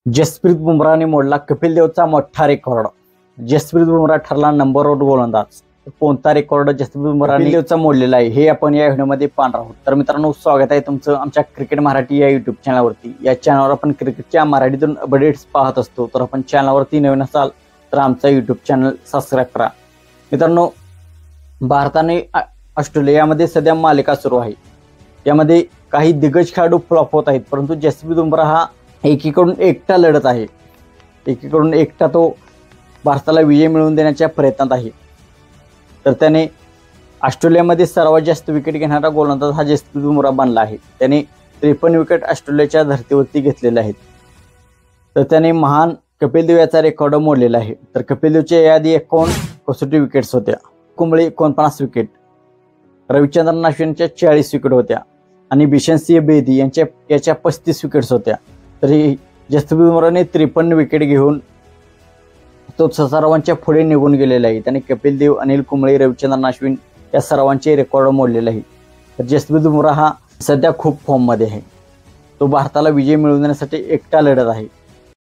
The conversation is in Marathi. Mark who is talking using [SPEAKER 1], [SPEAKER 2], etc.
[SPEAKER 1] जसप्रीत बुमराहने मोडला कपिल देवचा मोठा रेकॉर्ड। जसप्रीत बुमराह ठरला नंबर 1 गोलंदाज। कोणता रेकॉर्ड जसप्रीत बुमराहने कपिल देवचा मोडलेला आहे हे आपण या व्हिडिओमध्ये पाहणार आहोत। तर मित्रांनो, स्वागत आहे तुमचं आमच्या क्रिकेट मराठी या युट्यूब चॅनलवरती। या चॅनलवर आपण क्रिकेटच्या मराठीतून अपडेट्स पाहत असतो। तर आपण चॅनलवरती नवीन असाल तर आमचा युट्यूब चॅनल सबस्क्राइब करा। मित्रांनो, भारताने ऑस्ट्रेलियामध्ये सध्या मालिका सुरू आहे। यामध्ये काही दिग्गज खेळाडू फ्लॉप होत आहेत, परंतु जसप्रीत बुमराह हा एकीकडून एकटा लढत आहे। एकीकडून एकटा तो भारताला विजय मिळवून देण्याच्या प्रयत्नात आहे। तर त्याने ऑस्ट्रेलियामध्ये सर्वात जास्त विकेट घेणारा गोलंदाज हा जसप्रीत बुमराह बनला आहे। त्याने 53 विकेट ऑस्ट्रेलियाच्या धर्तीवरती घेतलेले आहेत। तर त्याने महान कपिल देव याचा रेकॉर्ड मोडलेला आहे। तर कपिल देवच्या यादी 51 कसोटी विकेट्स होत्या, कुंबळे 49 विकेट, रविचंद्रन अश्विनच्या 40 विकेट होत्या आणि बिशनसिंह बेदी याच्या 35 विकेट्स होत्या। तरी जसप्रीत बुमराहने 53 विकेट घेऊन तो सर्वांच्या पुढे निघून गेलेला आहे। त्याने कपिल देव, अनिल कुंबळे, रविचंद्रन अश्विन या सर्वांचे रेकॉर्ड मोडलेले आहे। तर जसप्रीत बुमराह हा सध्या खूप फॉर्ममध्ये आहे। तो भारताला विजय मिळवून देण्यासाठी एकटा लढत आहे।